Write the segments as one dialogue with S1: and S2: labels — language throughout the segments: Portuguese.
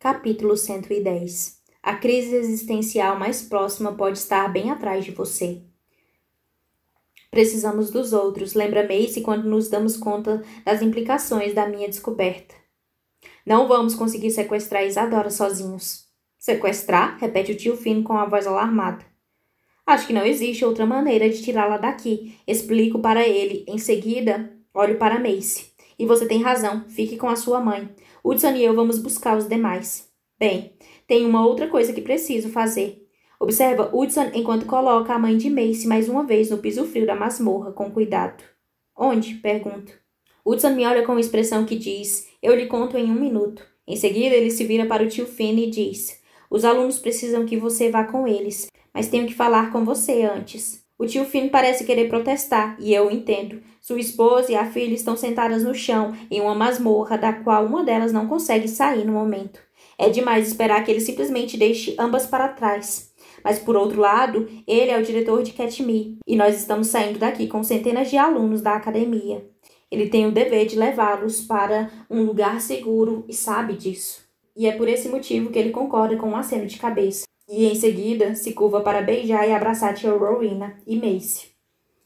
S1: Capítulo 110. A crise existencial mais próxima pode estar bem atrás de você. Precisamos dos outros, lembra Macy quando nos damos conta das implicações da minha descoberta. Não vamos conseguir sequestrar Isadora sozinhos. Sequestrar? Repete o tio Finn com a voz alarmada. Acho que não existe outra maneira de tirá-la daqui. Explico para ele. Em seguida, olho para Macy. E você tem razão. Fique com a sua mãe. Hudson e eu vamos buscar os demais. Bem, tem uma outra coisa que preciso fazer. Observa Hudson enquanto coloca a mãe de Macy mais uma vez no piso frio da masmorra, com cuidado. Onde? Pergunto. Hudson me olha com uma expressão que diz, eu lhe conto em 1 minuto. Em seguida, ele se vira para o tio Finn e diz, os alunos precisam que você vá com eles, mas tenho que falar com você antes. O tio Finn parece querer protestar, e eu o entendo. Sua esposa e a filha estão sentadas no chão, em uma masmorra, da qual uma delas não consegue sair no momento. É demais esperar que ele simplesmente deixe ambas para trás. Mas, por outro lado, ele é o diretor de Katmai, e nós estamos saindo daqui com centenas de alunos da academia. Ele tem o dever de levá-los para um lugar seguro e sabe disso. E é por esse motivo que ele concorda com um aceno de cabeça. E, em seguida, se curva para beijar e abraçar tia Rowena e Macy.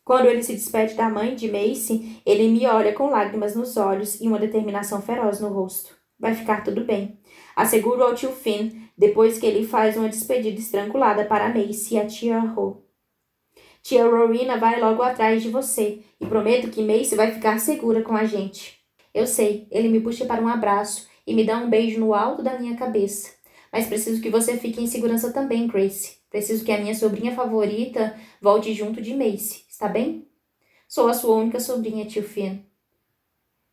S1: Quando ele se despede da mãe de Macy, ele me olha com lágrimas nos olhos e uma determinação feroz no rosto. Vai ficar tudo bem. Asseguro ao tio Finn, depois que ele faz uma despedida estrangulada para Macy e a tia Ro. Tia Rowena vai logo atrás de você e prometo que Macy vai ficar segura com a gente. Eu sei, ele me puxa para um abraço e me dá um beijo no alto da minha cabeça. Mas preciso que você fique em segurança também, Grace. Preciso que a minha sobrinha favorita volte junto de Macy, está bem? Sou a sua única sobrinha, tio Finn.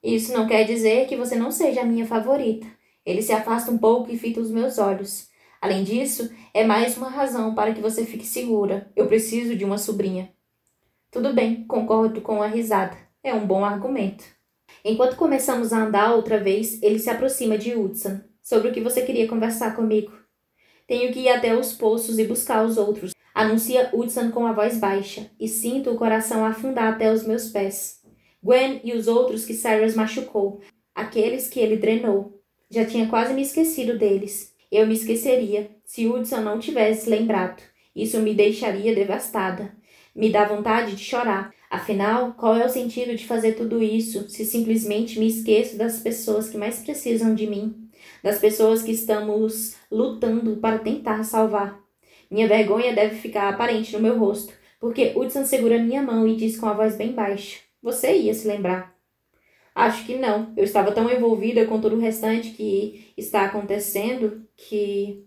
S1: Isso não quer dizer que você não seja a minha favorita. Ele se afasta um pouco e fita os meus olhos. Além disso, é mais uma razão para que você fique segura. Eu preciso de uma sobrinha. Tudo bem, concordo com a risada. É um bom argumento. Enquanto começamos a andar outra vez, ele se aproxima de Hudson. Sobre o que você queria conversar comigo? Tenho que ir até os poços e buscar os outros, anuncia Hudson com a voz baixa, e sinto o coração afundar até os meus pés. Gwen e os outros que Cyrus machucou, aqueles que ele drenou. Já tinha quase me esquecido deles. Eu me esqueceria se Hudson não tivesse lembrado. Isso me deixaria devastada. Me dá vontade de chorar. Afinal, qual é o sentido de fazer tudo isso se simplesmente me esqueço das pessoas que mais precisam de mim? Das pessoas que estamos lutando para tentar salvar. Minha vergonha deve ficar aparente no meu rosto, porque Hudson segura minha mão e diz com a voz bem baixa, você ia se lembrar. Acho que não. Eu estava tão envolvida com todo o restante que está acontecendo que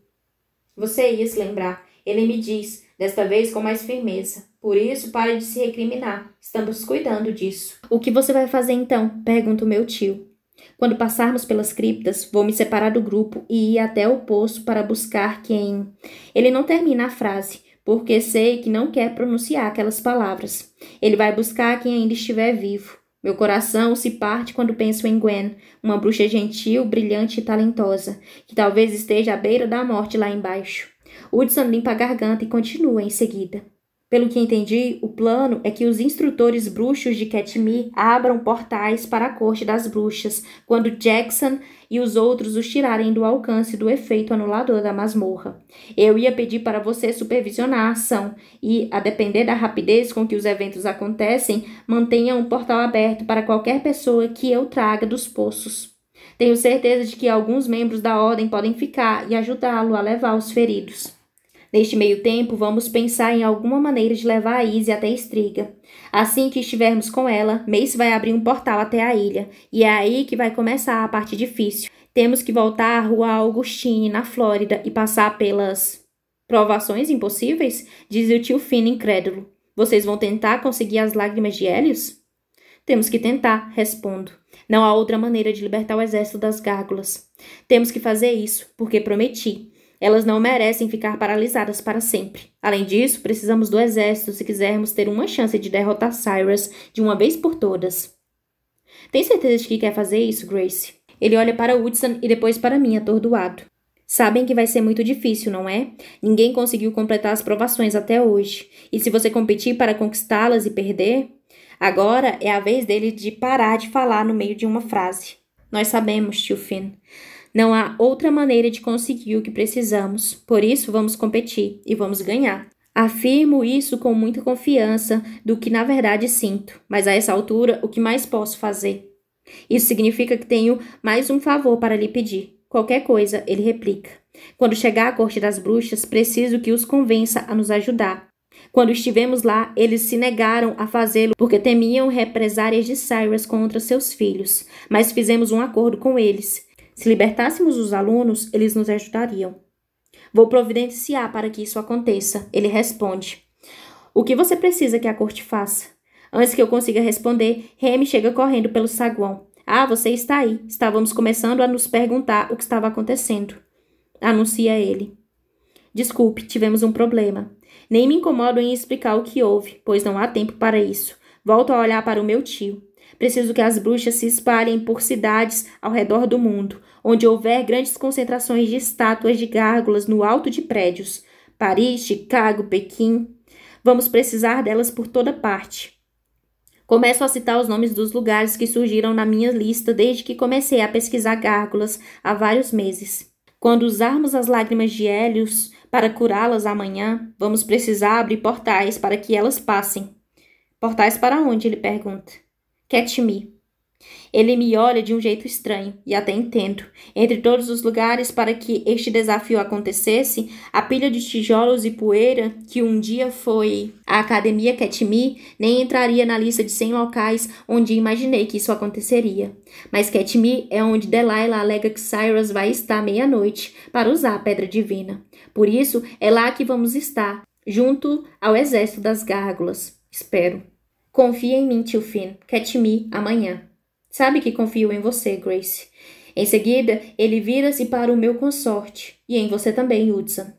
S1: você ia se lembrar. Ele me diz, desta vez com mais firmeza. Por isso, pare de se recriminar. Estamos cuidando disso. O que você vai fazer então? Pergunta o meu tio. Quando passarmos pelas criptas, vou me separar do grupo e ir até o poço para buscar quem... Ele não termina a frase, porque sei que não quer pronunciar aquelas palavras. Ele vai buscar quem ainda estiver vivo. Meu coração se parte quando penso em Gwen, uma bruxa gentil, brilhante e talentosa, que talvez esteja à beira da morte lá embaixo. Hudson limpa a garganta e continua em seguida. Pelo que entendi, o plano é que os instrutores bruxos de Katmai abram portais para a corte das bruxas, quando Jackson e os outros os tirarem do alcance do efeito anulador da masmorra. Eu ia pedir para você supervisionar a ação e, a depender da rapidez com que os eventos acontecem, mantenha um portal aberto para qualquer pessoa que eu traga dos poços. Tenho certeza de que alguns membros da ordem podem ficar e ajudá-lo a levar os feridos. Neste meio tempo, vamos pensar em alguma maneira de levar a Izzy até Striga. Assim que estivermos com ela, Mace vai abrir um portal até a ilha, e é aí que vai começar a parte difícil. Temos que voltar à Rua Augustine, na Flórida, e passar pelas... provações impossíveis? Diz o tio Finn incrédulo. Vocês vão tentar conseguir as lágrimas de Hélios? Temos que tentar, respondo. Não há outra maneira de libertar o exército das gárgulas. Temos que fazer isso, porque prometi. Elas não merecem ficar paralisadas para sempre. Além disso, precisamos do exército se quisermos ter uma chance de derrotar Cyrus de uma vez por todas. Tem certeza de que quer fazer isso, Grace? Ele olha para Hudson e depois para mim, atordoado. Sabem que vai ser muito difícil, não é? Ninguém conseguiu completar as provações até hoje. E se você competir para conquistá-las e perder... Agora é a vez dele de parar de falar no meio de uma frase. Nós sabemos, tio Finn. Não há outra maneira de conseguir o que precisamos. Por isso, vamos competir e vamos ganhar. Afirmo isso com muita confiança do que na verdade sinto, mas a essa altura, o que mais posso fazer? Isso significa que tenho mais um favor para lhe pedir. Qualquer coisa, ele replica. Quando chegar à corte das bruxas, preciso que os convença a nos ajudar. Quando estivemos lá, eles se negaram a fazê-lo porque temiam represárias de Cyrus contra seus filhos, mas fizemos um acordo com eles. Se libertássemos os alunos, eles nos ajudariam. Vou providenciar para que isso aconteça, ele responde. O que você precisa que a corte faça? Antes que eu consiga responder, Remy chega correndo pelo saguão. Ah, você está aí. Estávamos começando a nos perguntar o que estava acontecendo. Anuncia ele. Desculpe, tivemos um problema. Nem me incomodo em explicar o que houve, pois não há tempo para isso. Volto a olhar para o meu tio. Preciso que as bruxas se espalhem por cidades ao redor do mundo, onde houver grandes concentrações de estátuas de gárgulas no alto de prédios. Paris, Chicago, Pequim. Vamos precisar delas por toda parte. Começo a citar os nomes dos lugares que surgiram na minha lista desde que comecei a pesquisar gárgulas há vários meses. Quando usarmos as lágrimas de Hélios para curá-las amanhã, vamos precisar abrir portais para que elas passem. Portais para onde? Ele pergunta. Catme. Ele me olha de um jeito estranho, e até entendo. Entre todos os lugares para que este desafio acontecesse, a pilha de tijolos e poeira, que um dia foi a Academia Catme, nem entraria na lista de 100 locais onde imaginei que isso aconteceria. Mas Catme é onde Delilah alega que Cyrus vai estar meia-noite para usar a Pedra Divina. Por isso, é lá que vamos estar, junto ao exército das gárgulas. Espero. Confia em mim, tio Finn. Catme amanhã. Sabe que confio em você, Grace. Em seguida, ele vira-se para o meu consorte. E em você também, Hudson.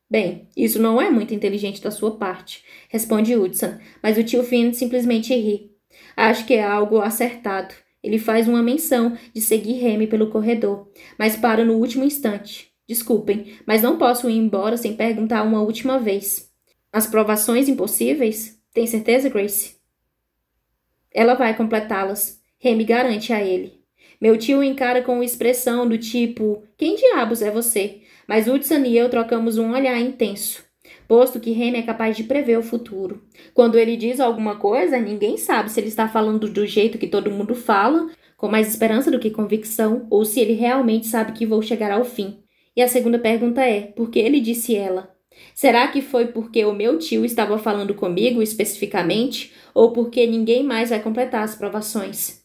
S1: Bem, isso não é muito inteligente da sua parte, responde Hudson, mas o tio Finn simplesmente ri. Acho que é algo acertado. Ele faz uma menção de seguir Remy pelo corredor, mas para no último instante. Desculpem, mas não posso ir embora sem perguntar uma última vez. As provações impossíveis? Tem certeza, Grace? Ela vai completá-las. Remy garante a ele. Meu tio o encara com uma expressão do tipo, quem diabos é você? Mas Hudson e eu trocamos um olhar intenso, posto que Remy é capaz de prever o futuro. Quando ele diz alguma coisa, ninguém sabe se ele está falando do jeito que todo mundo fala, com mais esperança do que convicção, ou se ele realmente sabe que vou chegar ao fim. E a segunda pergunta é, por que ele disse ela? Será que foi porque o meu tio estava falando comigo especificamente, ou porque ninguém mais vai completar as provações?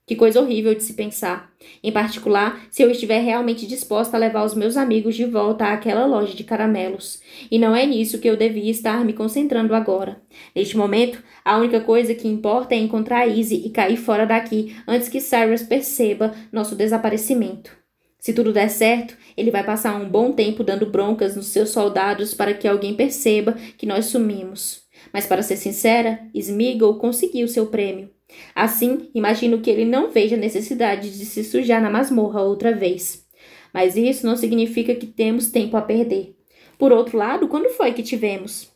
S1: Que coisa horrível de se pensar. Em particular, se eu estiver realmente disposta a levar os meus amigos de volta àquela loja de caramelos. E não é nisso que eu devia estar me concentrando agora. Neste momento, a única coisa que importa é encontrar Izzy e cair fora daqui antes que Cyrus perceba nosso desaparecimento. Se tudo der certo, ele vai passar um bom tempo dando broncas nos seus soldados para que alguém perceba que nós sumimos. Mas para ser sincera, Smeagol conseguiu seu prêmio. Assim, imagino que ele não veja necessidade de se sujar na masmorra outra vez. Mas isso não significa que temos tempo a perder. Por outro lado, quando foi que tivemos?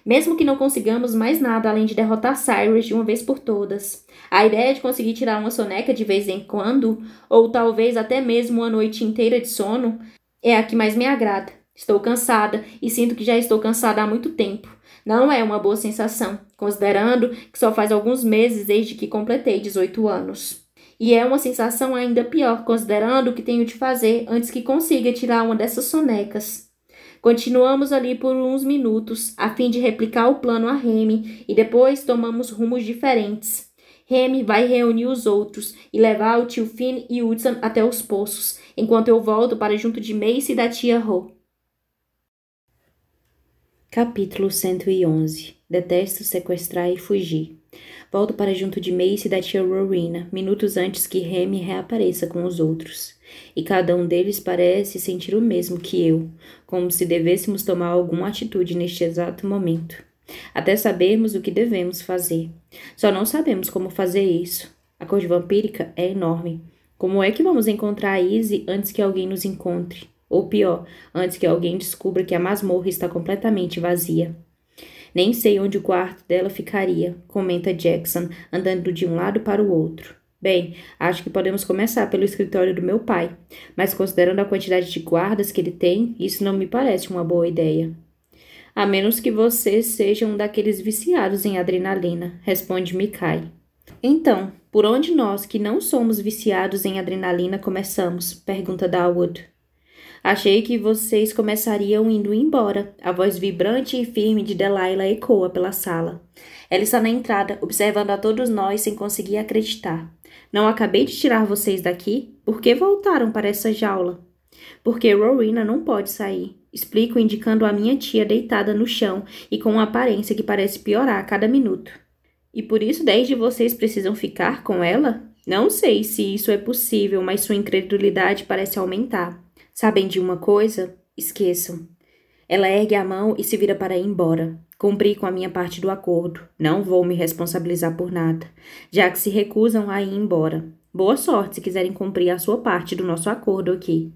S1: Mesmo que não consigamos mais nada além de derrotar Cyrus de uma vez por todas. A ideia de conseguir tirar uma soneca de vez em quando, ou talvez até mesmo uma noite inteira de sono, é a que mais me agrada. Estou cansada e sinto que já estou cansada há muito tempo. Não é uma boa sensação, considerando que só faz alguns meses desde que completei 18 anos. E é uma sensação ainda pior, considerando o que tenho de fazer antes que consiga tirar uma dessas sonecas. Continuamos ali por uns minutos, a fim de replicar o plano a Remy, e depois tomamos rumos diferentes. Remy vai reunir os outros e levar o tio Finn e Hudson até os poços, enquanto eu volto para junto de Mace e da tia Ro. Capítulo 111. Detesto sequestrar e fugir. Volto para junto de Mace e da tia Rowena, minutos antes que Remy reapareça com os outros. E cada um deles parece sentir o mesmo que eu, como se devêssemos tomar alguma atitude neste exato momento. Até sabermos o que devemos fazer. Só não sabemos como fazer isso. A corte vampírica é enorme. Como é que vamos encontrar a Izzy antes que alguém nos encontre? Ou pior, antes que alguém descubra que a masmorra está completamente vazia. Nem sei onde o quarto dela ficaria, comenta Jackson, andando de um lado para o outro. Bem, acho que podemos começar pelo escritório do meu pai, mas considerando a quantidade de guardas que ele tem, isso não me parece uma boa ideia. A menos que vocês sejam um daqueles viciados em adrenalina, responde Mikai. Então, por onde nós, que não somos viciados em adrenalina, começamos? Pergunta Dawood. Achei que vocês começariam indo embora. A voz vibrante e firme de Delilah ecoa pela sala. Ela está na entrada, observando a todos nós sem conseguir acreditar. Não acabei de tirar vocês daqui? Por que voltaram para essa jaula? Porque Rowena não pode sair. Explico indicando a minha tia deitada no chão e com uma aparência que parece piorar a cada minuto. E por isso 10 de vocês precisam ficar com ela? Não sei se isso é possível, mas sua incredulidade parece aumentar. Sabem de uma coisa? Esqueçam. Ela ergue a mão e se vira para ir embora. Cumpri com a minha parte do acordo. Não vou me responsabilizar por nada, já que se recusam a ir embora. Boa sorte se quiserem cumprir a sua parte do nosso acordo aqui.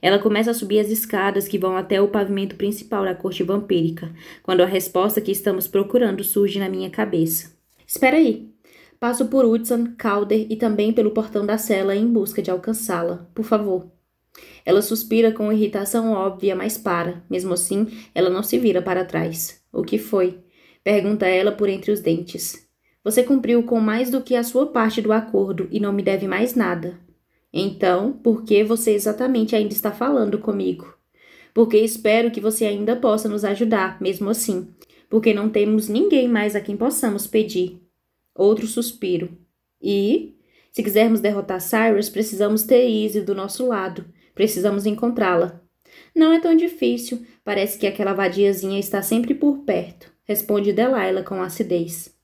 S1: Ela começa a subir as escadas que vão até o pavimento principal da corte vampírica, quando a resposta que estamos procurando surge na minha cabeça. Espera aí. Passo por Hudson, Calder e também pelo portão da cela em busca de alcançá-la. Por favor. Ela suspira com irritação óbvia, mas para. Mesmo assim, ela não se vira para trás. O que foi? Pergunta ela por entre os dentes. Você cumpriu com mais do que a sua parte do acordo e não me deve mais nada. Então, por que você exatamente ainda está falando comigo? Porque espero que você ainda possa nos ajudar, mesmo assim. Porque não temos ninguém mais a quem possamos pedir. Outro suspiro. E, se quisermos derrotar Cyrus, precisamos ter Izzy do nosso lado. Precisamos encontrá-la. Não é tão difícil. Parece que aquela vadiazinha está sempre por perto, responde Delilah com acidez.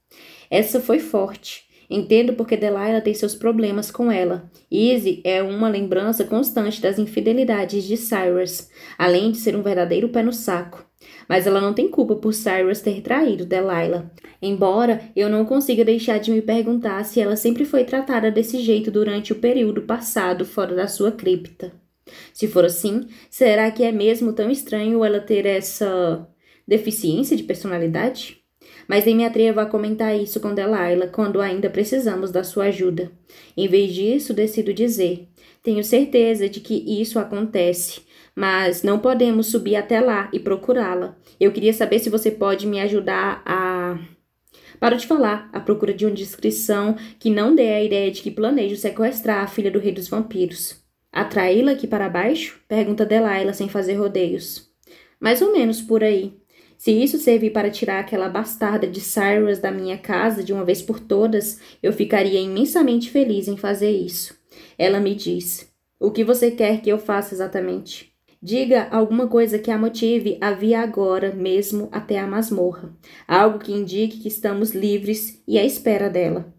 S1: Essa foi forte. Entendo porque Delilah tem seus problemas com ela. Izzy é uma lembrança constante das infidelidades de Cyrus, além de ser um verdadeiro pé no saco. Mas ela não tem culpa por Cyrus ter traído Delilah. Embora eu não consiga deixar de me perguntar se ela sempre foi tratada desse jeito durante o período passado fora da sua cripta. Se for assim, será que é mesmo tão estranho ela ter essa deficiência de personalidade? Mas nem me atrevo a comentar isso com Delilah quando ainda precisamos da sua ajuda. Em vez disso, decido dizer: tenho certeza de que isso acontece, mas não podemos subir até lá e procurá-la. Eu queria saber se você pode me ajudar a... Paro de falar, à procura de uma descrição que não dê a ideia de que planejo sequestrar a filha do rei dos vampiros. Atraí-la aqui para baixo? Pergunta Delilah sem fazer rodeios. Mais ou menos por aí. Se isso servir para tirar aquela bastarda de Cyrus da minha casa de uma vez por todas, eu ficaria imensamente feliz em fazer isso. Ela me diz: o que você quer que eu faça exatamente? Diga alguma coisa que a motive a vir agora mesmo até a masmorra. Algo que indique que estamos livres e à espera dela.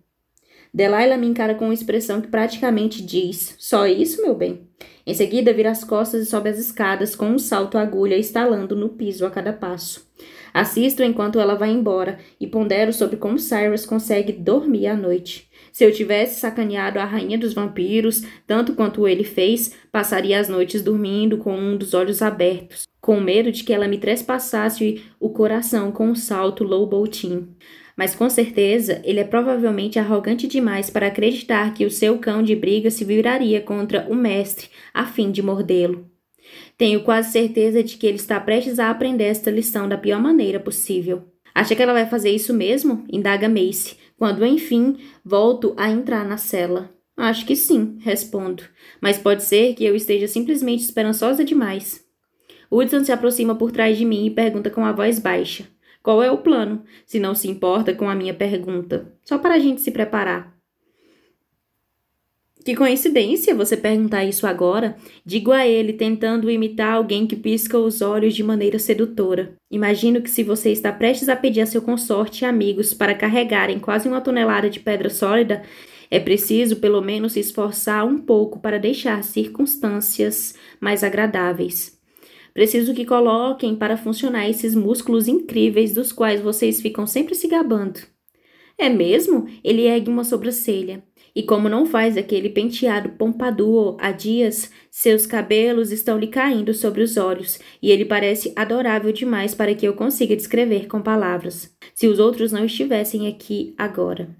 S1: Delilah me encara com uma expressão que praticamente diz: só isso, meu bem? Em seguida, vira as costas e sobe as escadas com um salto agulha estalando no piso a cada passo. Assisto enquanto ela vai embora e pondero sobre como Cyrus consegue dormir à noite. Se eu tivesse sacaneado a rainha dos vampiros, tanto quanto ele fez, passaria as noites dormindo com um dos olhos abertos, com medo de que ela me trespassasse o coração com um salto low-boltin. Mas com certeza ele é provavelmente arrogante demais para acreditar que o seu cão de briga se viraria contra o mestre a fim de mordê-lo. Tenho quase certeza de que ele está prestes a aprender esta lição da pior maneira possível. Acha que ela vai fazer isso mesmo? Indaga Macy, quando enfim volto a entrar na cela. Acho que sim, respondo, mas pode ser que eu esteja simplesmente esperançosa demais. Hudson se aproxima por trás de mim e pergunta com a voz baixa: qual é o plano, se não se importa com a minha pergunta? Só para a gente se preparar. Que coincidência você perguntar isso agora, digo a ele, tentando imitar alguém que pisca os olhos de maneira sedutora. Imagino que se você está prestes a pedir a seu consorte e amigos para carregarem quase 1 tonelada de pedra sólida, é preciso pelo menos se esforçar um pouco para deixar circunstâncias mais agradáveis. Preciso que coloquem para funcionar esses músculos incríveis dos quais vocês ficam sempre se gabando. É mesmo? Ele ergue uma sobrancelha. E como não faz aquele penteado pompadour há dias, seus cabelos estão lhe caindo sobre os olhos, e ele parece adorável demais para que eu consiga descrever com palavras, se os outros não estivessem aqui agora.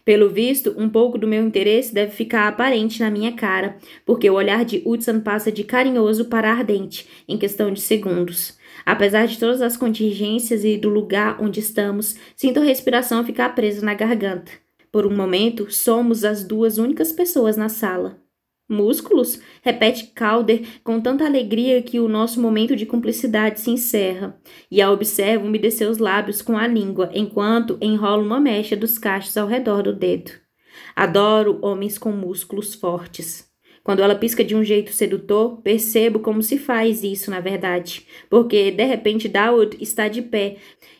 S1: Pelo visto, um pouco do meu interesse deve ficar aparente na minha cara, porque o olhar de Hudson passa de carinhoso para ardente, em questão de segundos. Apesar de todas as contingências e do lugar onde estamos, sinto a respiração ficar presa na garganta. Por um momento, somos as duas únicas pessoas na sala. Músculos? Repete Calder com tanta alegria que o nosso momento de cumplicidade se encerra, e a observo umedecer os lábios com a língua, enquanto enrola uma mecha dos cachos ao redor do dedo. Adoro homens com músculos fortes. Quando ela pisca de um jeito sedutor, percebo como se faz isso, na verdade, porque, de repente, Dawood está de pé,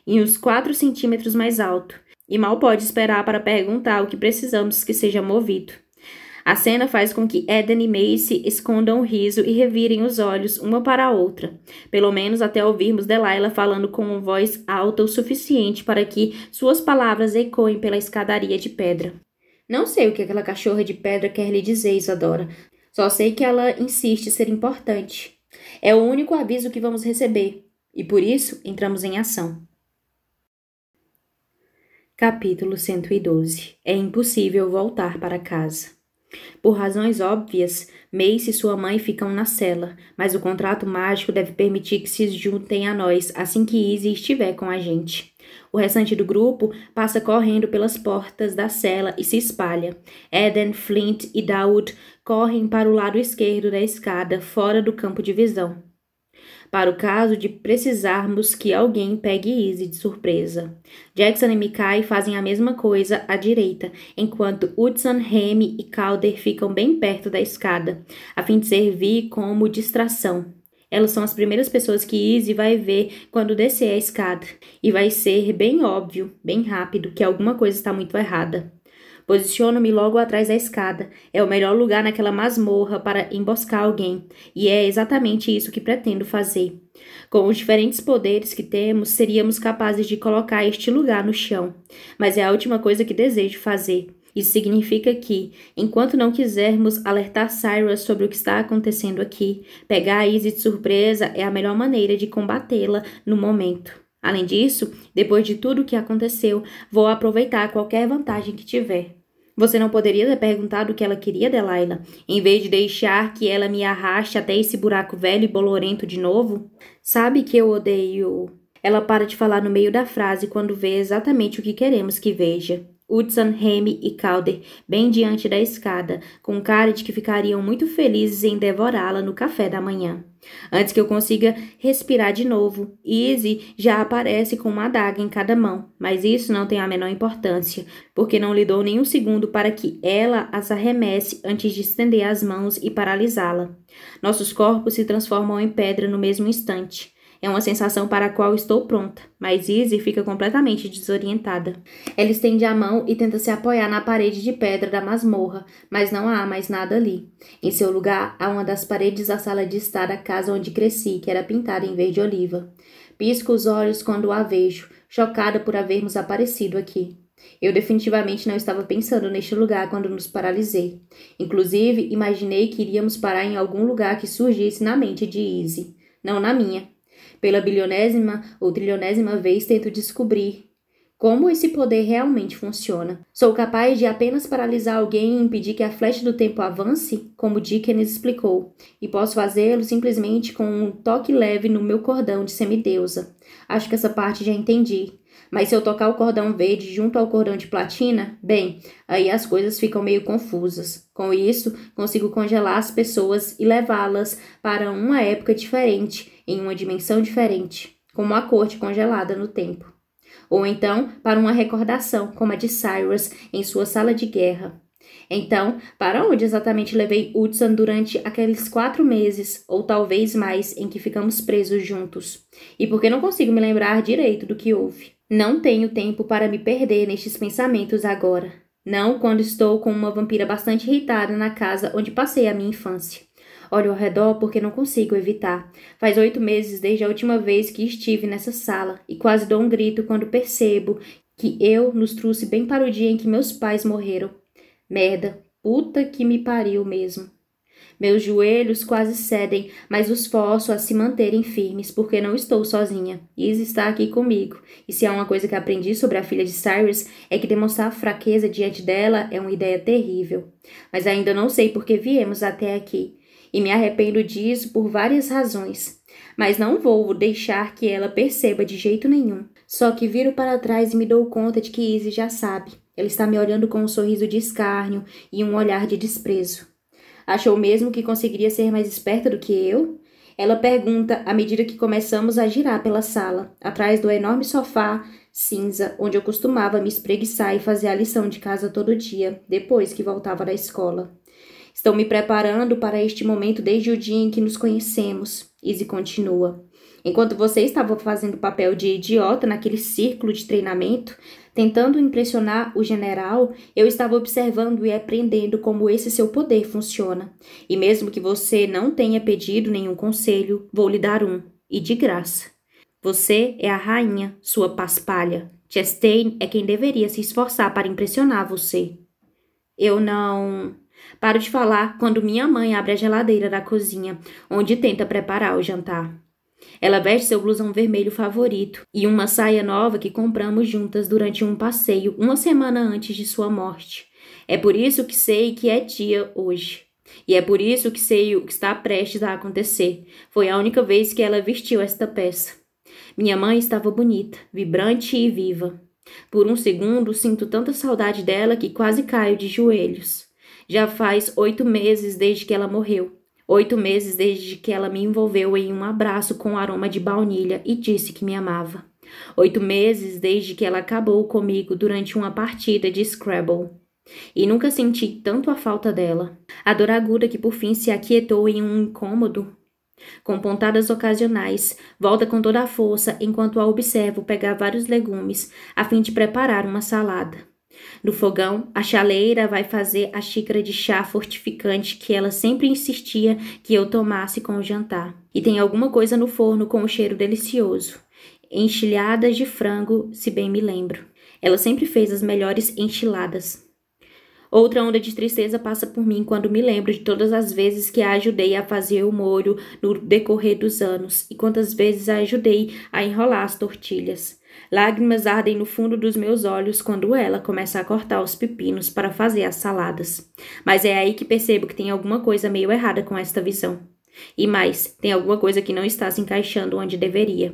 S1: em uns 4 centímetros mais alto, e mal pode esperar para perguntar o que precisamos que seja movido. A cena faz com que Eden e Macy escondam o riso e revirem os olhos uma para a outra, pelo menos até ouvirmos Delilah falando com uma voz alta o suficiente para que suas palavras ecoem pela escadaria de pedra. Não sei o que aquela cachorra de pedra quer lhe dizer, Isadora. Só sei que ela insiste ser importante. É o único aviso que vamos receber, e por isso entramos em ação. Capítulo 112. É impossível voltar para casa. Por razões óbvias, Mace e sua mãe ficam na cela, mas o contrato mágico deve permitir que se juntem a nós assim que Izzy estiver com a gente. O restante do grupo passa correndo pelas portas da cela e se espalha. Eden, Flint e Dawood correm para o lado esquerdo da escada, fora do campo de visão, para o caso de precisarmos que alguém pegue Izzy de surpresa. Jackson e Mikai fazem a mesma coisa à direita, enquanto Hudson, Remy e Calder ficam bem perto da escada, a fim de servir como distração. Elas são as primeiras pessoas que Izzy vai ver quando descer a escada, e vai ser bem óbvio, bem rápido, que alguma coisa está muito errada. Posiciono-me logo atrás da escada. É o melhor lugar naquela masmorra para emboscar alguém, e é exatamente isso que pretendo fazer. Com os diferentes poderes que temos, seríamos capazes de colocar este lugar no chão, mas é a última coisa que desejo fazer. Isso significa que, enquanto não quisermos alertar Cyrus sobre o que está acontecendo aqui, pegar a Izzy de surpresa é a melhor maneira de combatê-la no momento. Além disso, depois de tudo o que aconteceu, vou aproveitar qualquer vantagem que tiver. Você não poderia ter perguntado o que ela queria, Delilah, em vez de deixar que ela me arraste até esse buraco velho e bolorento de novo? Sabe que eu odeio... Ela para de falar no meio da frase quando vê exatamente o que queremos que veja. Hudson, Remy e Calder, bem diante da escada, com cara de que ficariam muito felizes em devorá-la no café da manhã. Antes que eu consiga respirar de novo, Izzy já aparece com uma adaga em cada mão, mas isso não tem a menor importância, porque não lhe dou nem um segundo para que ela as arremesse antes de estender as mãos e paralisá-la. Nossos corpos se transformam em pedra no mesmo instante. É uma sensação para a qual estou pronta, mas Izzy fica completamente desorientada. Ela estende a mão e tenta se apoiar na parede de pedra da masmorra, mas não há mais nada ali. Em seu lugar, há uma das paredes da sala de estar da casa onde cresci, que era pintada em verde oliva. Pisco os olhos quando a vejo, chocada por havermos aparecido aqui. Eu definitivamente não estava pensando neste lugar quando nos paralisei. Inclusive, imaginei que iríamos parar em algum lugar que surgisse na mente de Izzy, não na minha. Pela bilionésima ou trilionésima vez tento descobrir como esse poder realmente funciona. Sou capaz de apenas paralisar alguém e impedir que a flecha do tempo avance, como Dickens explicou, e posso fazê-lo simplesmente com um toque leve no meu cordão de semideusa. Acho que essa parte já entendi. Mas se eu tocar o cordão verde junto ao cordão de platina, bem, aí as coisas ficam meio confusas. Com isso, consigo congelar as pessoas e levá-las para uma época diferente, em uma dimensão diferente, como a corte congelada no tempo. Ou então, para uma recordação, como a de Cyrus em sua sala de guerra. Então, para onde exatamente levei Hudson durante aqueles 4 meses, ou talvez mais, em que ficamos presos juntos? E por que não consigo me lembrar direito do que houve? Não tenho tempo para me perder nestes pensamentos agora. Não quando estou com uma vampira bastante irritada na casa onde passei a minha infância. Olho ao redor porque não consigo evitar. Faz 8 meses desde a última vez que estive nessa sala e quase dou um grito quando percebo que eu nos trouxe bem para o dia em que meus pais morreram. Merda, puta que me pariu mesmo. Meus joelhos quase cedem, mas os forço a se manterem firmes, porque não estou sozinha. Izzy está aqui comigo. E se há uma coisa que aprendi sobre a filha de Cyrus, é que demonstrar fraqueza diante dela é uma ideia terrível. Mas ainda não sei por que viemos até aqui. E me arrependo disso por várias razões. Mas não vou deixar que ela perceba de jeito nenhum. Só que viro para trás e me dou conta de que Izzy já sabe. Ela está me olhando com um sorriso de escárnio e um olhar de desprezo. Achou mesmo que conseguiria ser mais esperta do que eu? Ela pergunta à medida que começamos a girar pela sala, atrás do enorme sofá cinza, onde eu costumava me espreguiçar e fazer a lição de casa todo dia, depois que voltava da escola. Estou me preparando para este momento desde o dia em que nos conhecemos, Izzy continua. Enquanto você estava fazendo o papel de idiota naquele círculo de treinamento, tentando impressionar o general, eu estava observando e aprendendo como esse seu poder funciona. E mesmo que você não tenha pedido nenhum conselho, vou lhe dar um, e de graça. Você é a rainha, sua paspalha. Chastain é quem deveria se esforçar para impressionar você. Eu não... Paro de falar quando minha mãe abre a geladeira da cozinha, onde tenta preparar o jantar. Ela veste seu blusão vermelho favorito e uma saia nova que compramos juntas durante um passeio uma semana antes de sua morte. É por isso que sei que é dia hoje. E é por isso que sei o que está prestes a acontecer. Foi a única vez que ela vestiu esta peça. Minha mãe estava bonita, vibrante e viva. Por um segundo sinto tanta saudade dela que quase caio de joelhos. Já faz 8 meses desde que ela morreu. 8 meses desde que ela me envolveu em um abraço com aroma de baunilha e disse que me amava. 8 meses desde que ela acabou comigo durante uma partida de Scrabble. E nunca senti tanto a falta dela. A dor aguda que por fim se aquietou em um incômodo. Com pontadas ocasionais, volta com toda a força enquanto a observo pegar vários legumes a fim de preparar uma salada. No fogão, a chaleira vai fazer a xícara de chá fortificante que ela sempre insistia que eu tomasse com o jantar. E tem alguma coisa no forno com um cheiro delicioso. Enchilhadas de frango, se bem me lembro. Ela sempre fez as melhores enchiladas. Outra onda de tristeza passa por mim quando me lembro de todas as vezes que a ajudei a fazer o molho no decorrer dos anos e quantas vezes a ajudei a enrolar as tortilhas. Lágrimas ardem no fundo dos meus olhos quando ela começa a cortar os pepinos para fazer as saladas. Mas é aí que percebo que tem alguma coisa meio errada com esta visão. E mais, tem alguma coisa que não está se encaixando onde deveria.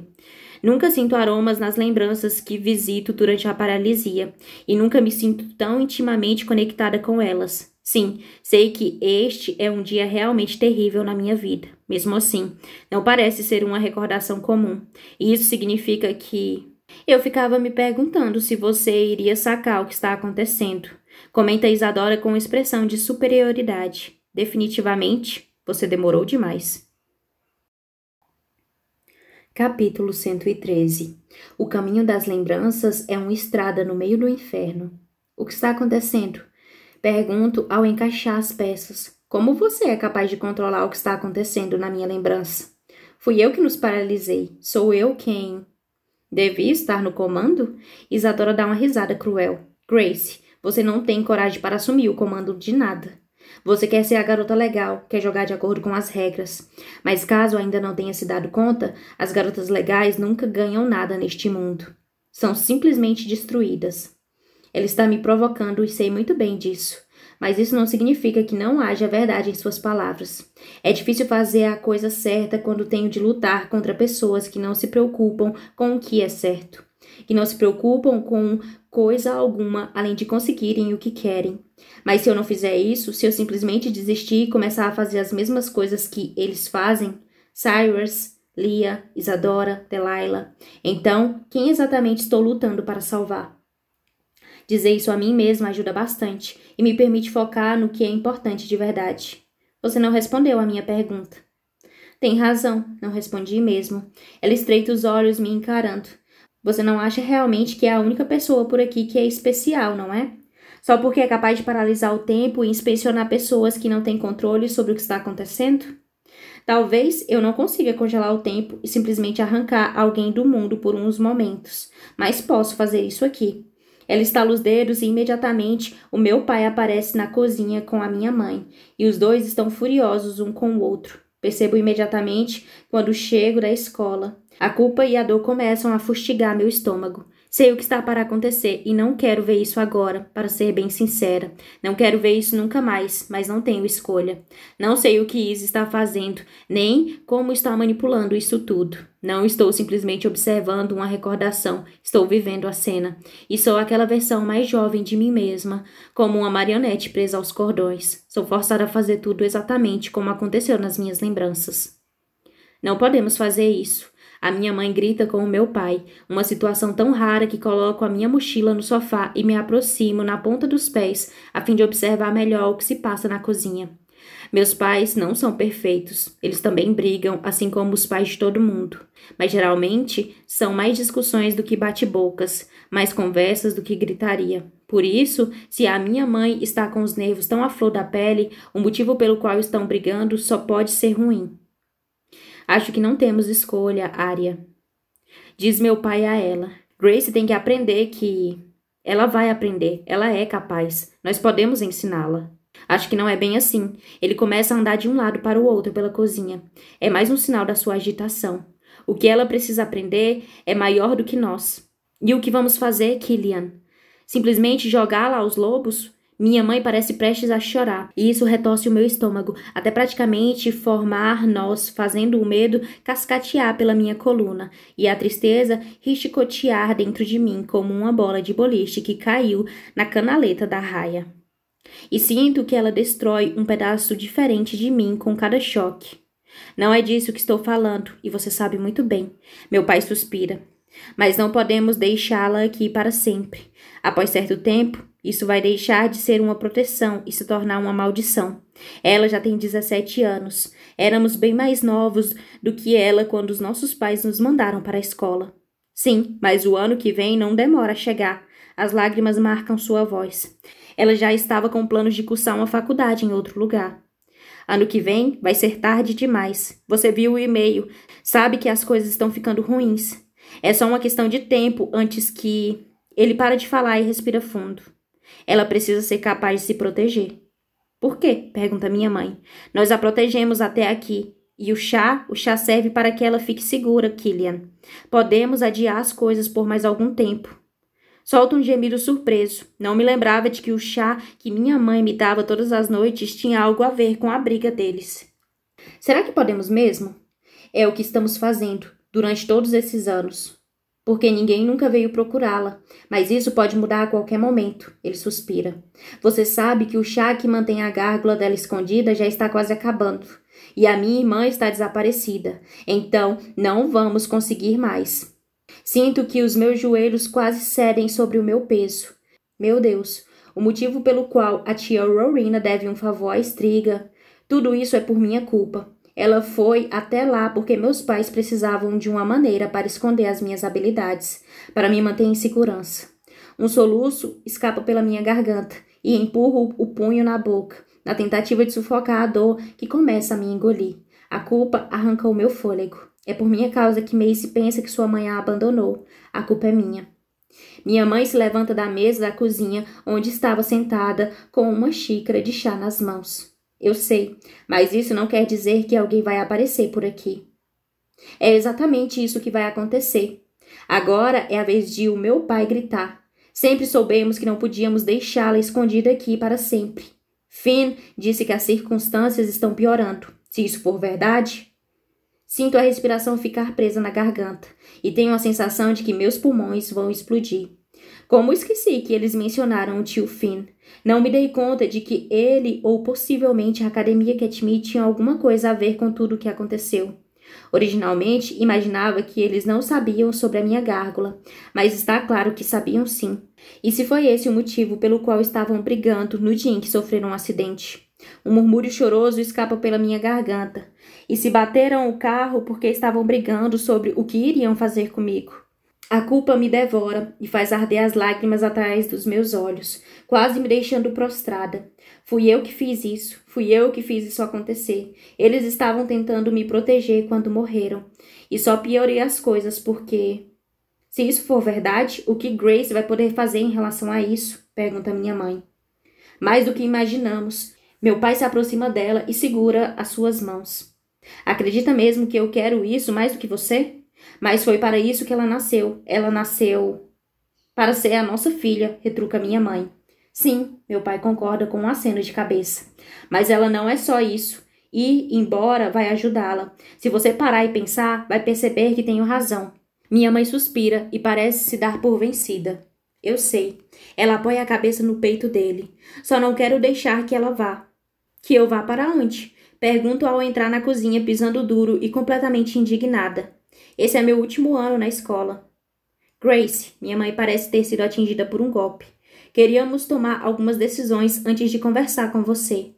S1: Nunca sinto aromas nas lembranças que visito durante a paralisia, e nunca me sinto tão intimamente conectada com elas. Sim, sei que este é um dia realmente terrível na minha vida. Mesmo assim, não parece ser uma recordação comum. E isso significa que... Eu ficava me perguntando se você iria sacar o que está acontecendo. Comenta Isadora com expressão de superioridade. Definitivamente, você demorou demais. Capítulo 113. O caminho das lembranças é uma estrada no meio do inferno. O que está acontecendo? Pergunto ao encaixar as peças. Como você é capaz de controlar o que está acontecendo na minha lembrança? Fui eu que nos paralisei. Sou eu quem... Devia estar no comando? Isadora dá uma risada cruel. Grace, você não tem coragem para assumir o comando de nada. Você quer ser a garota legal, quer jogar de acordo com as regras. Mas caso ainda não tenha se dado conta, as garotas legais nunca ganham nada neste mundo. São simplesmente destruídas. Ela está me provocando e sei muito bem disso. Mas isso não significa que não haja verdade em suas palavras. É difícil fazer a coisa certa quando tenho de lutar contra pessoas que não se preocupam com o que é certo. Que não se preocupam com coisa alguma além de conseguirem o que querem. Mas se eu não fizer isso, se eu simplesmente desistir e começar a fazer as mesmas coisas que eles fazem, Cyrus, Leah, Isadora, Delilah, então quem exatamente estou lutando para salvar? Dizer isso a mim mesma ajuda bastante e me permite focar no que é importante de verdade. Você não respondeu à minha pergunta. Tem razão, não respondi mesmo. Ela estreita os olhos me encarando. Você não acha realmente que é a única pessoa por aqui que é especial, não é? Só porque é capaz de paralisar o tempo e inspecionar pessoas que não têm controle sobre o que está acontecendo? Talvez eu não consiga congelar o tempo e simplesmente arrancar alguém do mundo por uns momentos, mas posso fazer isso aqui. Ela estala os dedos e imediatamente o meu pai aparece na cozinha com a minha mãe, e os dois estão furiosos um com o outro. Percebo imediatamente quando chego da escola. A culpa e a dor começam a fustigar meu estômago. Sei o que está para acontecer e não quero ver isso agora, para ser bem sincera. Não quero ver isso nunca mais, mas não tenho escolha. Não sei o que Izzy está fazendo, nem como está manipulando isso tudo. Não estou simplesmente observando uma recordação, estou vivendo a cena. E sou aquela versão mais jovem de mim mesma, como uma marionete presa aos cordões. Sou forçada a fazer tudo exatamente como aconteceu nas minhas lembranças. Não podemos fazer isso. A minha mãe grita com o meu pai, uma situação tão rara que coloco a minha mochila no sofá e me aproximo na ponta dos pés a fim de observar melhor o que se passa na cozinha. Meus pais não são perfeitos, eles também brigam, assim como os pais de todo mundo. Mas geralmente são mais discussões do que bate-bocas, mais conversas do que gritaria. Por isso, se a minha mãe está com os nervos tão à flor da pele, o motivo pelo qual estão brigando só pode ser ruim. Acho que não temos escolha, Arya. Diz meu pai a ela. Grace tem que aprender que... Ela vai aprender, ela é capaz. Nós podemos ensiná-la. Acho que não é bem assim. Ele começa a andar de um lado para o outro pela cozinha. É mais um sinal da sua agitação. O que ela precisa aprender é maior do que nós. E o que vamos fazer, Killian? Simplesmente jogá-la aos lobos? Minha mãe parece prestes a chorar, e isso retorce o meu estômago, até praticamente formar nós, fazendo o medo cascatear pela minha coluna, e a tristeza richicotear dentro de mim como uma bola de boliche que caiu na canaleta da raia. E sinto que ela destrói um pedaço diferente de mim com cada choque. Não é disso que estou falando, e você sabe muito bem. Meu pai suspira. Mas não podemos deixá-la aqui para sempre. Após certo tempo, isso vai deixar de ser uma proteção e se tornar uma maldição. Ela já tem 17 anos. Éramos bem mais novos do que ela quando os nossos pais nos mandaram para a escola. Sim, mas o ano que vem não demora a chegar. As lágrimas marcam sua voz. Ela já estava com planos de cursar uma faculdade em outro lugar. Ano que vem vai ser tarde demais. Você viu o e-mail. Sabe que as coisas estão ficando ruins. É só uma questão de tempo antes que... Ele para de falar e respira fundo. Ela precisa ser capaz de se proteger. Por quê? Pergunta minha mãe. Nós a protegemos até aqui. E o chá serve para que ela fique segura, Killian. Podemos adiar as coisas por mais algum tempo. Solta um gemido surpreso. Não me lembrava de que o chá que minha mãe me dava todas as noites tinha algo a ver com a briga deles. Será que podemos mesmo? É o que estamos fazendo durante todos esses anos. Porque ninguém nunca veio procurá-la. Mas isso pode mudar a qualquer momento. Ele suspira. Você sabe que o chá que mantém a gárgula dela escondida já está quase acabando. E a minha irmã está desaparecida. Então, não vamos conseguir mais. Sinto que os meus joelhos quase cedem sobre o meu peso. Meu Deus, o motivo pelo qual a tia Rowena deve um favor à Striga. Tudo isso é por minha culpa. Ela foi até lá porque meus pais precisavam de uma maneira para esconder as minhas habilidades, para me manter em segurança. Um soluço escapa pela minha garganta e empurro o punho na boca, na tentativa de sufocar a dor que começa a me engolir. A culpa arranca o meu fôlego. É por minha causa que Macy pensa que sua mãe a abandonou. A culpa é minha. Minha mãe se levanta da mesa da cozinha, onde estava sentada, com uma xícara de chá nas mãos. Eu sei, mas isso não quer dizer que alguém vai aparecer por aqui. É exatamente isso que vai acontecer. Agora é a vez de o meu pai gritar. Sempre soubemos que não podíamos deixá-la escondida aqui para sempre. Finn disse que as circunstâncias estão piorando. Se isso for verdade... Sinto a respiração ficar presa na garganta e tenho a sensação de que meus pulmões vão explodir. Como esqueci que eles mencionaram o tio Finn. Não me dei conta de que ele ou possivelmente a Academia Catmead tinham alguma coisa a ver com tudo o que aconteceu. Originalmente, imaginava que eles não sabiam sobre a minha gárgula, mas está claro que sabiam sim. E se foi esse o motivo pelo qual estavam brigando no dia em que sofreram um acidente? Um murmúrio choroso escapa pela minha garganta. E se bateram o carro porque estavam brigando sobre o que iriam fazer comigo. A culpa me devora e faz arder as lágrimas atrás dos meus olhos, quase me deixando prostrada. Fui eu que fiz isso acontecer. Eles estavam tentando me proteger quando morreram. E só piorei as coisas porque... Se isso for verdade, o que Grace vai poder fazer em relação a isso? Pergunta minha mãe. Mais do que imaginamos. Meu pai se aproxima dela e segura as suas mãos. Acredita mesmo que eu quero isso mais do que você? Mas foi para isso que ela nasceu. Ela nasceu para ser a nossa filha, retruca minha mãe. Sim, meu pai concorda com um aceno de cabeça. Mas ela não é só isso. Ir embora vai ajudá-la. Se você parar e pensar, vai perceber que tenho razão. Minha mãe suspira e parece se dar por vencida. Eu sei. Ela apoia a cabeça no peito dele. Só não quero deixar que ela vá. Que eu vá para onde? Pergunto ao entrar na cozinha pisando duro e completamente indignada. Esse é meu último ano na escola. Grace, minha mãe parece ter sido atingida por um golpe. Queríamos tomar algumas decisões antes de conversar com você.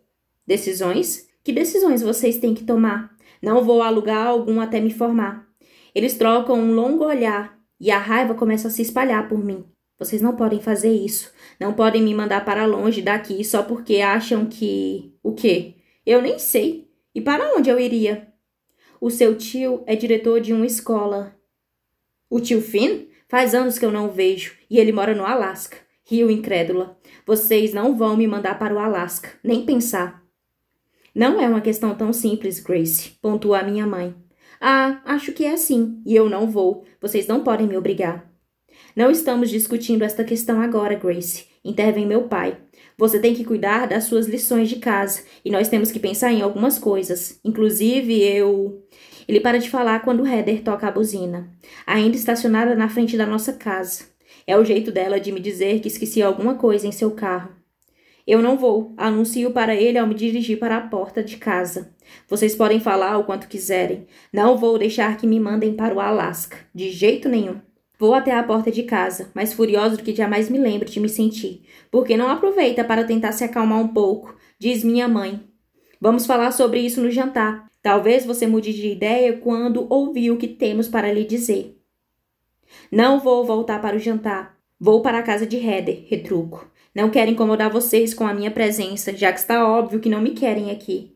S1: Decisões? Que decisões vocês têm que tomar? Não vou a lugar algum até me formar. Eles trocam um longo olhar e a raiva começa a se espalhar por mim. Vocês não podem fazer isso. Não podem me mandar para longe daqui só porque acham que... O quê? Eu nem sei. E para onde eu iria? O seu tio é diretor de uma escola. O tio Finn? Faz anos que eu não o vejo. E ele mora no Alasca. Rio incrédula. Vocês não vão me mandar para o Alasca. Nem pensar. Não é uma questão tão simples, Grace, pontua a minha mãe. Ah, acho que é assim. E eu não vou. Vocês não podem me obrigar. Não estamos discutindo esta questão agora, Grace. Intervém meu pai. Você tem que cuidar das suas lições de casa. E nós temos que pensar em algumas coisas. Inclusive, Ele para de falar quando Heather toca a buzina. Ainda estacionada na frente da nossa casa. É o jeito dela de me dizer que esqueci alguma coisa em seu carro. Eu não vou. Anuncio para ele ao me dirigir para a porta de casa. Vocês podem falar o quanto quiserem. Não vou deixar que me mandem para o Alasca. De jeito nenhum. Vou até a porta de casa, mais furiosa do que jamais me lembro de me sentir. Porque não aproveita para tentar se acalmar um pouco, diz minha mãe. Vamos falar sobre isso no jantar. Talvez você mude de ideia quando ouvir o que temos para lhe dizer. Não vou voltar para o jantar. Vou para a casa de Heather, retruco. Não quero incomodar vocês com a minha presença, já que está óbvio que não me querem aqui.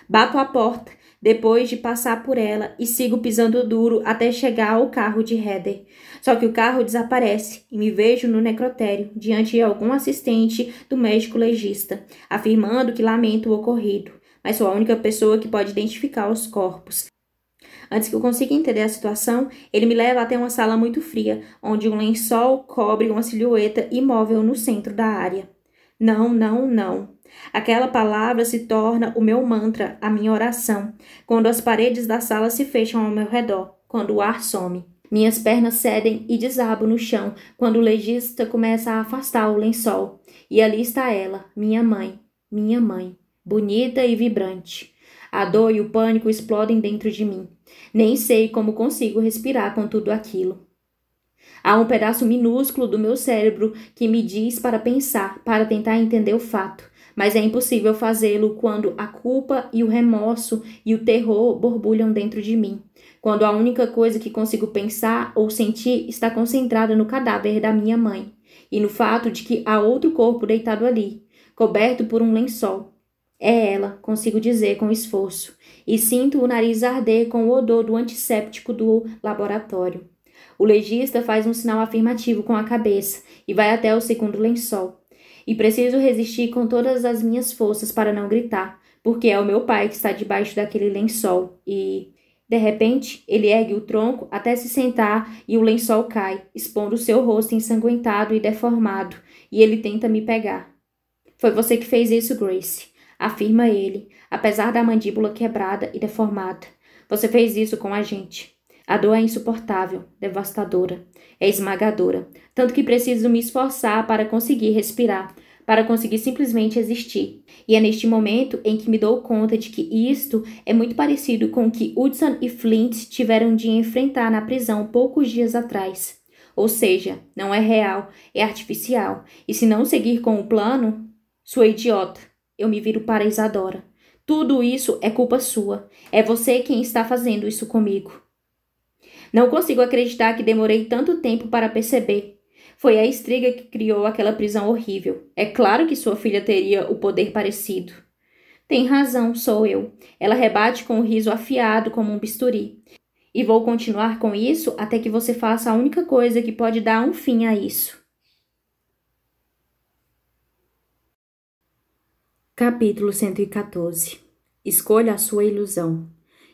S1: Bato a porta, depois de passar por ela, e sigo pisando duro até chegar ao carro de Heather. Só que o carro desaparece e me vejo no necrotério, diante de algum assistente do médico legista, afirmando que lamento o ocorrido, mas sou a única pessoa que pode identificar os corpos. Antes que eu consiga entender a situação, ele me leva até uma sala muito fria, onde um lençol cobre uma silhueta imóvel no centro da área. Não, não, não. Aquela palavra se torna o meu mantra, a minha oração, quando as paredes da sala se fecham ao meu redor, quando o ar some. Minhas pernas cedem e desabo no chão, quando o legista começa a afastar o lençol. E ali está ela, minha mãe, bonita e vibrante. A dor e o pânico explodem dentro de mim. Nem sei como consigo respirar com tudo aquilo. Há um pedaço minúsculo do meu cérebro que me diz para pensar, para tentar entender o fato, mas é impossível fazê-lo quando a culpa e o remorso e o terror borbulham dentro de mim, quando a única coisa que consigo pensar ou sentir está concentrada no cadáver da minha mãe e no fato de que há outro corpo deitado ali, coberto por um lençol. É ela, consigo dizer com esforço, e sinto o nariz arder com o odor do antisséptico do laboratório. O legista faz um sinal afirmativo com a cabeça e vai até o segundo lençol. E preciso resistir com todas as minhas forças para não gritar, porque é o meu pai que está debaixo daquele lençol e... De repente, ele ergue o tronco até se sentar e o lençol cai, expondo seu rosto ensanguentado e deformado, e ele tenta me pegar. Foi você que fez isso, Grace, afirma ele, apesar da mandíbula quebrada e deformada. Você fez isso com a gente. A dor é insuportável, devastadora, é esmagadora, tanto que preciso me esforçar para conseguir respirar, para conseguir simplesmente existir. E é neste momento em que me dou conta de que isto é muito parecido com o que Hudson e Flint tiveram de enfrentar na prisão poucos dias atrás. Ou seja, não é real, é artificial. E se não seguir com o plano, sua idiota, eu me viro para Isadora. Tudo isso é culpa sua. É você quem está fazendo isso comigo. Não consigo acreditar que demorei tanto tempo para perceber. Foi a Striga que criou aquela prisão horrível. É claro que sua filha teria o poder parecido. Tem razão, sou eu. Ela rebate com um riso afiado como um bisturi. E vou continuar com isso até que você faça a única coisa que pode dar um fim a isso. Capítulo 114. Escolha a sua ilusão.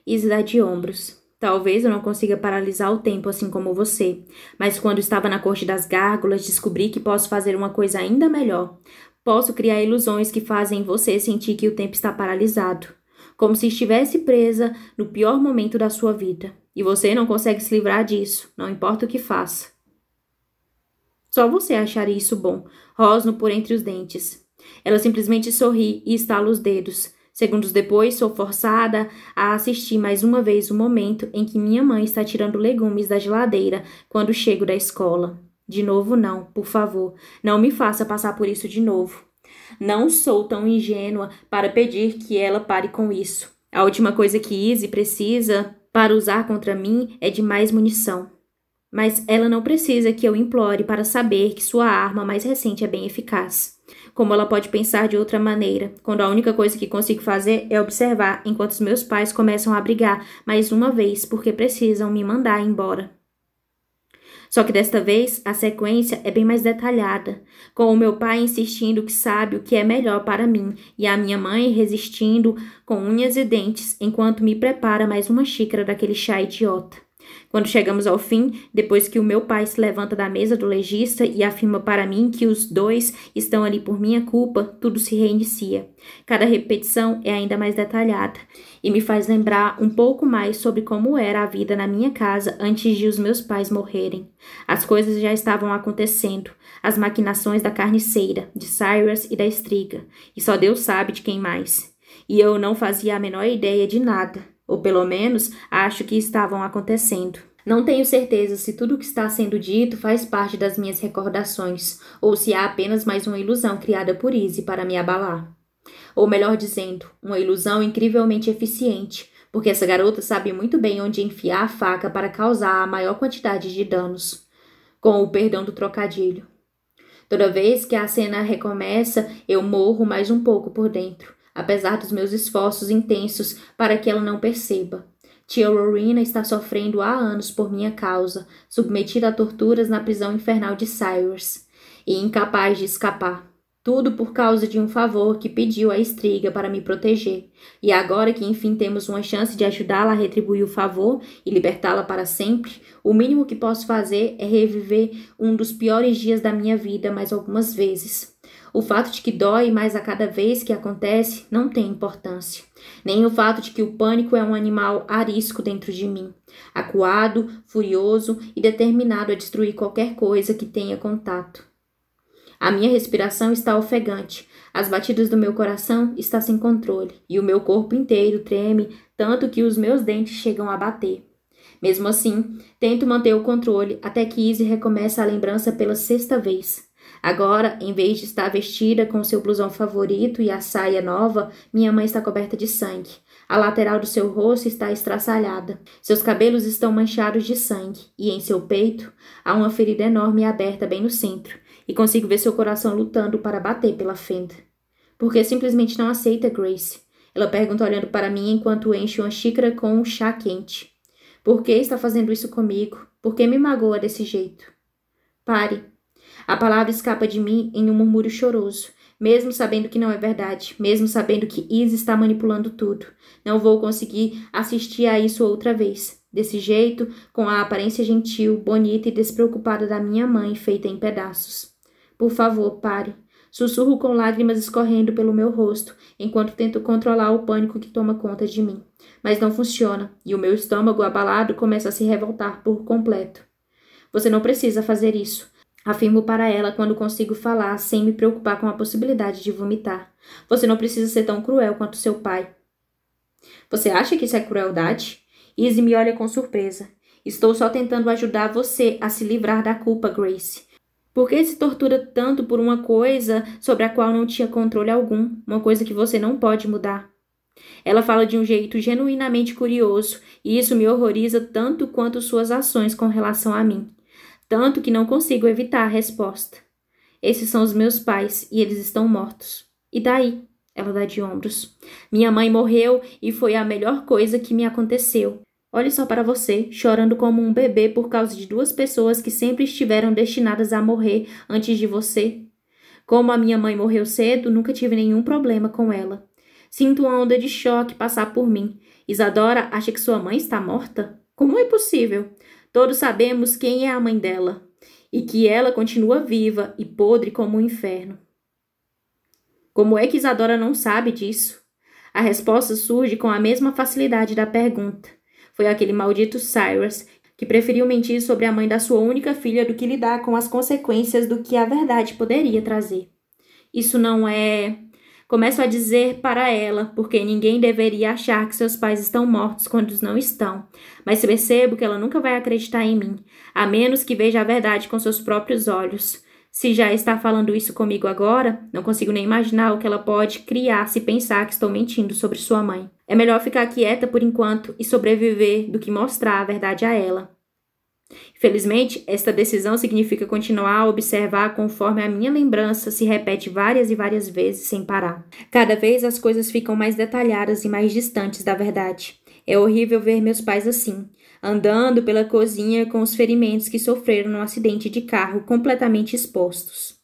S1: Izzy dá de ombros. Talvez eu não consiga paralisar o tempo assim como você, mas quando estava na corte das gárgulas, descobri que posso fazer uma coisa ainda melhor. Posso criar ilusões que fazem você sentir que o tempo está paralisado, como se estivesse presa no pior momento da sua vida. E você não consegue se livrar disso, não importa o que faça. Só você acharia isso bom, rosno por entre os dentes. Ela simplesmente sorri e estala os dedos. Segundos depois, sou forçada a assistir mais uma vez o momento em que minha mãe está tirando legumes da geladeira quando chego da escola. De novo não, por favor, não me faça passar por isso de novo. Não sou tão ingênua para pedir que ela pare com isso. A última coisa que Izzy precisa para usar contra mim é de mais munição. Mas ela não precisa que eu implore para saber que sua arma mais recente é bem eficaz. Como ela pode pensar de outra maneira, quando a única coisa que consigo fazer é observar enquanto os meus pais começam a brigar mais uma vez porque precisam me mandar embora. Só que desta vez a sequência é bem mais detalhada, com o meu pai insistindo que sabe o que é melhor para mim e a minha mãe resistindo com unhas e dentes enquanto me prepara mais uma xícara daquele chá idiota. Quando chegamos ao fim, depois que o meu pai se levanta da mesa do legista e afirma para mim que os dois estão ali por minha culpa, tudo se reinicia. Cada repetição é ainda mais detalhada e me faz lembrar um pouco mais sobre como era a vida na minha casa antes de os meus pais morrerem. As coisas já estavam acontecendo, as maquinações da carniceira, de Cyrus e da estriga, e só Deus sabe de quem mais. E eu não fazia a menor ideia de nada. Ou pelo menos acho que estavam acontecendo. Não tenho certeza se tudo o que está sendo dito faz parte das minhas recordações, ou se há apenas mais uma ilusão criada por Izzy para me abalar. Ou melhor dizendo, uma ilusão incrivelmente eficiente, porque essa garota sabe muito bem onde enfiar a faca para causar a maior quantidade de danos. Com o perdão do trocadilho. Toda vez que a cena recomeça, eu morro mais um pouco por dentro. Apesar dos meus esforços intensos para que ela não perceba. Tia Rowena está sofrendo há anos por minha causa, submetida a torturas na prisão infernal de Cyrus, e incapaz de escapar. Tudo por causa de um favor que pediu à estriga para me proteger. E agora que enfim temos uma chance de ajudá-la a retribuir o favor e libertá-la para sempre, o mínimo que posso fazer é reviver um dos piores dias da minha vida mais algumas vezes. O fato de que dói mais a cada vez que acontece não tem importância. Nem o fato de que o pânico é um animal arisco dentro de mim, acuado, furioso e determinado a destruir qualquer coisa que tenha contato. A minha respiração está ofegante, as batidas do meu coração estão sem controle e o meu corpo inteiro treme tanto que os meus dentes chegam a bater. Mesmo assim, tento manter o controle até que Izzy recomeça a lembrança pela 6ª vez. Agora, em vez de estar vestida com seu blusão favorito e a saia nova, minha mãe está coberta de sangue. A lateral do seu rosto está estraçalhada. Seus cabelos estão manchados de sangue e em seu peito há uma ferida enorme aberta bem no centro e consigo ver seu coração lutando para bater pela fenda. Por que simplesmente não aceita, Grace? Ela pergunta olhando para mim enquanto enche uma xícara com um chá quente. Por que está fazendo isso comigo? Por que me magoa desse jeito? Pare. A palavra escapa de mim em um murmúrio choroso, mesmo sabendo que não é verdade, mesmo sabendo que Izzy está manipulando tudo. Não vou conseguir assistir a isso outra vez. Desse jeito, com a aparência gentil, bonita e despreocupada da minha mãe feita em pedaços. Por favor, pare. Sussurro com lágrimas escorrendo pelo meu rosto, enquanto tento controlar o pânico que toma conta de mim. Mas não funciona, e o meu estômago abalado começa a se revoltar por completo. Você não precisa fazer isso. Afirmo para ela quando consigo falar sem me preocupar com a possibilidade de vomitar. Você não precisa ser tão cruel quanto seu pai. Você acha que isso é crueldade? Izzy me olha com surpresa. Estou só tentando ajudar você a se livrar da culpa, Grace. Por que se tortura tanto por uma coisa sobre a qual não tinha controle algum, uma coisa que você não pode mudar? Ela fala de um jeito genuinamente curioso, e isso me horroriza tanto quanto suas ações com relação a mim. Tanto que não consigo evitar a resposta. Esses são os meus pais e eles estão mortos. E daí? Ela dá de ombros. Minha mãe morreu e foi a melhor coisa que me aconteceu. Olhe só para você, chorando como um bebê por causa de duas pessoas que sempre estiveram destinadas a morrer antes de você. Como a minha mãe morreu cedo, nunca tive nenhum problema com ela. Sinto uma onda de choque passar por mim. Isadora acha que sua mãe está morta? Como é possível? Todos sabemos quem é a mãe dela. E que ela continua viva e podre como o inferno. Como é que Isadora não sabe disso? A resposta surge com a mesma facilidade da pergunta. Foi aquele maldito Cyrus que preferiu mentir sobre a mãe da sua única filha do que lidar com as consequências do que a verdade poderia trazer. Isso não é... Começo a dizer para ela, porque ninguém deveria achar que seus pais estão mortos quando não estão. Mas percebo que ela nunca vai acreditar em mim, a menos que veja a verdade com seus próprios olhos. Se já está falando isso comigo agora, não consigo nem imaginar o que ela pode criar se pensar que estou mentindo sobre sua mãe. É melhor ficar quieta por enquanto e sobreviver do que mostrar a verdade a ela. Infelizmente, esta decisão significa continuar a observar conforme a minha lembrança se repete várias e várias vezes sem parar. Cada vez as coisas ficam mais detalhadas e mais distantes da verdade. É horrível ver meus pais assim, andando pela cozinha com os ferimentos que sofreram no acidente de carro completamente expostos.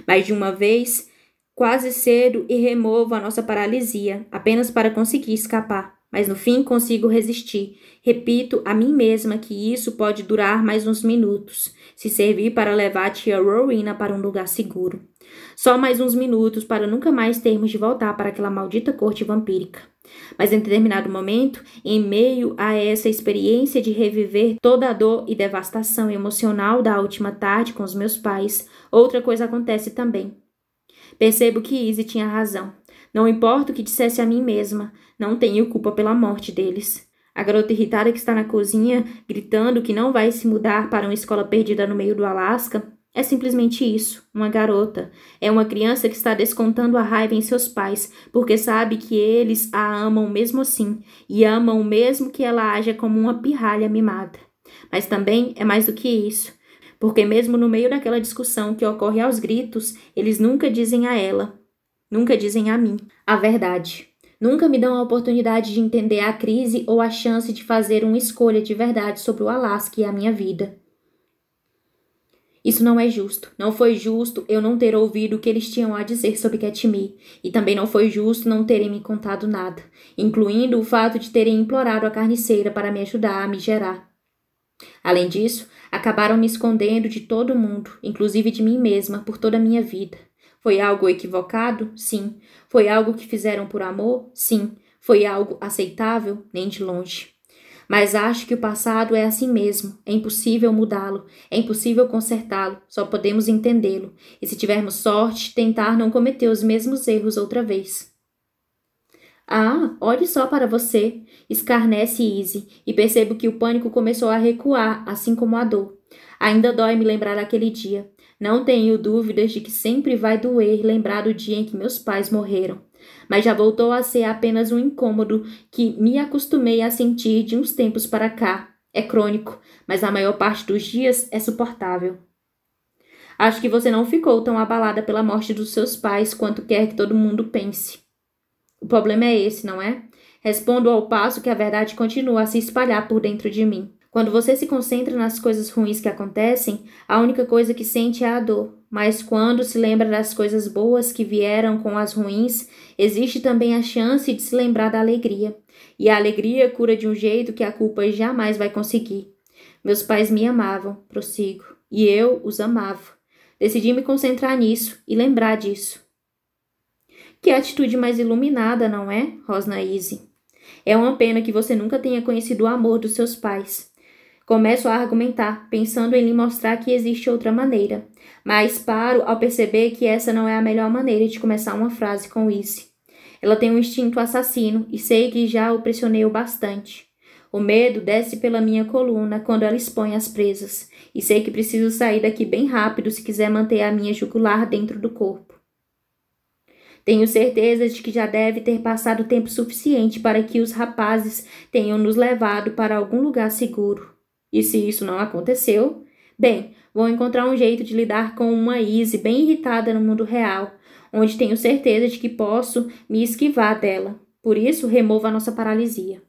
S1: Mais de uma vez, quase cedo e removo a nossa paralisia, apenas para conseguir escapar. Mas no fim consigo resistir. Repito a mim mesma que isso pode durar mais uns minutos, se servir para levar a tia Rowena para um lugar seguro. Só mais uns minutos para nunca mais termos de voltar para aquela maldita corte vampírica. Mas em determinado momento, em meio a essa experiência de reviver toda a dor e devastação emocional da última tarde com os meus pais, outra coisa acontece também. Percebo que Izzy tinha razão. Não importa o que dissesse a mim mesma, não tenho culpa pela morte deles. A garota irritada que está na cozinha, gritando que não vai se mudar para uma escola perdida no meio do Alasca, é simplesmente isso, uma garota. É uma criança que está descontando a raiva em seus pais, porque sabe que eles a amam mesmo assim, e amam mesmo que ela haja como uma pirralha mimada. Mas também é mais do que isso, porque mesmo no meio daquela discussão que ocorre aos gritos, eles nunca dizem a ela, nunca dizem a mim, a verdade. Nunca me dão a oportunidade de entender a crise ou a chance de fazer uma escolha de verdade sobre o Alasca e a minha vida. Isso não é justo. Não foi justo eu não ter ouvido o que eles tinham a dizer sobre Katmai. E também não foi justo não terem me contado nada, incluindo o fato de terem implorado a carniceira para me ajudar a me gerar. Além disso, acabaram me escondendo de todo mundo, inclusive de mim mesma, por toda a minha vida. Foi algo equivocado? Sim. Foi algo que fizeram por amor? Sim. Foi algo aceitável? Nem de longe. Mas acho que o passado é assim mesmo. É impossível mudá-lo. É impossível consertá-lo. Só podemos entendê-lo. E se tivermos sorte, tentar não cometer os mesmos erros outra vez. Ah, olhe só para você. Escarnece Izzy. E percebo que o pânico começou a recuar, assim como a dor. Ainda dói me lembrar daquele dia. Não tenho dúvidas de que sempre vai doer lembrar do dia em que meus pais morreram. Mas já voltou a ser apenas um incômodo que me acostumei a sentir de uns tempos para cá. É crônico, mas a maior parte dos dias é suportável. Acho que você não ficou tão abalada pela morte dos seus pais quanto quer que todo mundo pense. O problema é esse, não é? Respondo ao passo que a verdade continua a se espalhar por dentro de mim. Quando você se concentra nas coisas ruins que acontecem, a única coisa que sente é a dor. Mas quando se lembra das coisas boas que vieram com as ruins, existe também a chance de se lembrar da alegria. E a alegria cura de um jeito que a culpa jamais vai conseguir. Meus pais me amavam, prossigo, e eu os amava. Decidi me concentrar nisso e lembrar disso. Que atitude mais iluminada, não é, Rosna Izzy? É uma pena que você nunca tenha conhecido o amor dos seus pais. Começo a argumentar, pensando em lhe mostrar que existe outra maneira, mas paro ao perceber que essa não é a melhor maneira de começar uma frase com Izzy. Ela tem um instinto assassino e sei que já o pressionei o bastante. O medo desce pela minha coluna quando ela expõe as presas, e sei que preciso sair daqui bem rápido se quiser manter a minha jugular dentro do corpo. Tenho certeza de que já deve ter passado tempo suficiente para que os rapazes tenham nos levado para algum lugar seguro. E se isso não aconteceu, bem, vou encontrar um jeito de lidar com uma Izzy bem irritada no mundo real, onde tenho certeza de que posso me esquivar dela. Por isso, remova a nossa paralisia.